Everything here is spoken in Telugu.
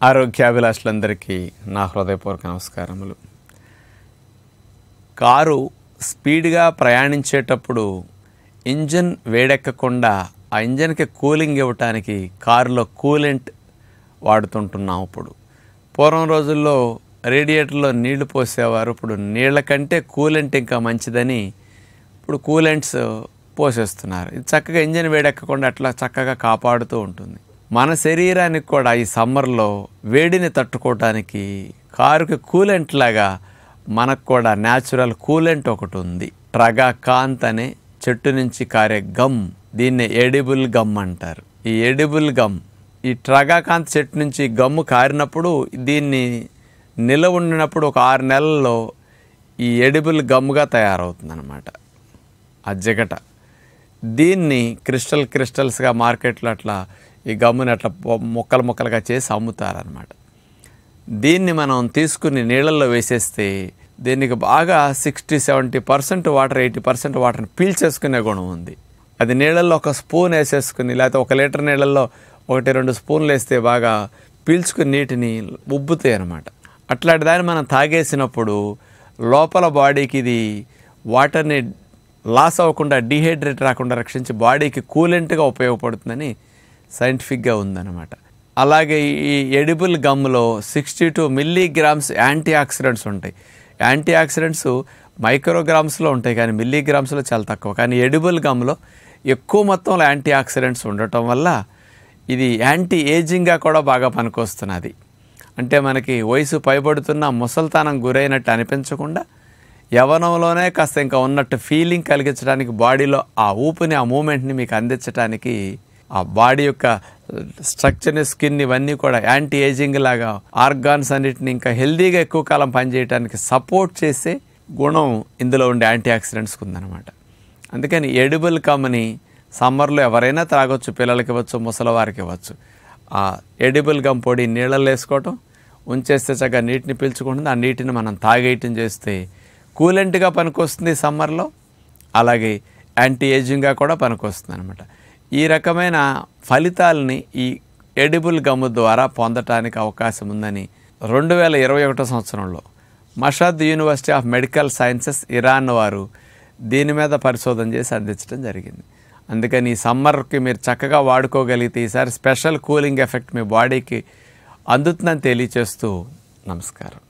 ఆరోగ్యాభిలాషులందరికీ నా హృదయపూర్వక నమస్కారములు. కారు స్పీడ్గా ప్రయాణించేటప్పుడు ఇంజన్ వేడెక్కకుండా ఆ ఇంజన్కి కూలింగ్ ఇవ్వటానికి కారులో కూలెంట్ వాడుతుంటున్నాం. ఇప్పుడు పూర్వం రోజుల్లో రేడియేటర్లో నీళ్లు పోసేవారు. ఇప్పుడు నీళ్ల కంటే కూలెంట్ ఇంకా మంచిదని ఇప్పుడు కూలెంట్స్ పోసేస్తున్నారు. ఇది చక్కగా ఇంజన్ వేడెక్కకుండా అట్లా చక్కగా కాపాడుతూ ఉంటుంది. మన శరీరానికి కూడా ఈ సమ్మర్లో వేడిని తట్టుకోవటానికి కారుకి కూలెంట్ లాగా మనకు కూడా న్యాచురల్ కూలెంట్ ఒకటి ఉంది. ట్రగాకాంత్ అనే చెట్టు నుంచి కారే గమ్, దీన్ని ఎడిబుల్ గమ్ అంటారు. ఈ ఎడిబుల్ గమ్, ఈ ట్రగాకాంత్ చెట్టు నుంచి గమ్ము కారినప్పుడు దీన్ని నిలవ ఉండినప్పుడు ఒక 6 నెలల్లో ఈ ఎడిబుల్ గమ్గా తయారవుతుంది అన్నమాట. ఆ జిగట దీన్ని క్రిస్టల్స్గా మార్కెట్లో అట్లా ఈ గమ్ముని అట్లా ముక్కలుగా చేసి అమ్ముతారనమాట. దీన్ని మనం తీసుకుని నీళ్ళల్లో వేసేస్తే దీనికి బాగా 60-70% వాటర్, 80% వాటర్ని పీల్చేసుకునే గుణం ఉంది. అది నీళ్ళల్లో ఒక స్పూన్ వేసేసుకుని, లేకపోతే 1 లీటర్ నీళ్ళల్లో 1-2 స్పూన్లు వేస్తే బాగా పీల్చుకుని నీటిని ఉబ్బుతాయి అన్నమాట. అట్లాంటి దాన్ని మనం తాగేసినప్పుడు లోపల బాడీకి ఇది వాటర్ని లాస్ అవ్వకుండా, డీహైడ్రేట్ రాకుండా రక్షించి బాడీకి కూలెంట్గా ఉపయోగపడుతుందని సైంటిఫిక్గా ఉందన్నమాట. అలాగే ఈ ఎడిబుల్ గమ్లో 62 మిల్లీగ్రామ్స్ యాంటీ ఆక్సిడెంట్స్ ఉంటాయి. యాంటీ ఆక్సిడెంట్స్ మైక్రోగ్రామ్స్లో ఉంటాయి కానీ మిల్లీగ్రామ్స్లో చాలా తక్కువ. కానీ ఎడిబుల్ గమ్లో ఎక్కువ మొత్తంలో యాంటీ ఆక్సిడెంట్స్ ఉండటం వల్ల ఇది యాంటీ ఏజింగ్గా కూడా బాగా పనికొస్తున్నది. అంటే మనకి వయసు పైబడుతున్న ముసల్తానం గురైనట్టు అనిపించకుండా యవ్వనంలోనే కాస్త ఇంకా ఉన్నట్టు ఫీలింగ్ కలిగించడానికి, బాడీలో ఆ ఊపుని, ఆ మూమెంట్ని మీకు అందించడానికి, ఆ బాడీ యొక్క స్ట్రక్చర్ని, స్కిన్ ఇవన్నీ కూడా యాంటీ ఏజింగ్ లాగా ఆర్గాన్స్ అన్నిటిని ఇంకా హెల్దీగా ఎక్కువ కాలం పనిచేయడానికి సపోర్ట్ చేసే గుణం ఇందులో ఉండే యాంటీ ఆక్సిడెంట్స్కి ఉందన్నమాట. అందుకని ఎడిబుల్ గమ్ని సమ్మర్లో ఎవరైనా తాగొచ్చు, పిల్లలకి ఇవ్వచ్చు, ముసలివారికి ఇవ్వచ్చు. ఆ ఎడిబుల్ గమ్ పొడి నీళ్ళల్లో వేసుకోవటం, ఉంచేస్తే చక్కగా నీటిని పీల్చుకుంటుంది. ఆ నీటిని మనం తాగేయటం చేస్తే కూలెంట్గా పనికొస్తుంది సమ్మర్లో, అలాగే యాంటీ ఏజింగ్గా కూడా పనికొస్తుంది అనమాట. ఈ రకమైన ఫలితాలని ఈ ఎడిబుల్ గమ్ ద్వారా పొందటానికి అవకాశం ఉందని 2021 సంవత్సరంలో Mashhad university of medical sciences Iran వారు దీని మీద పరిశోధన చేసి అందించడం జరిగింది. అందుకని ఈ సమ్మర్కి మీరు చక్కగా వాడుకోగలిగితే ఈసారి స్పెషల్ కూలింగ్ ఎఫెక్ట్ మీ బాడీకి అందుతుందని తెలియచేస్తూ నమస్కారం.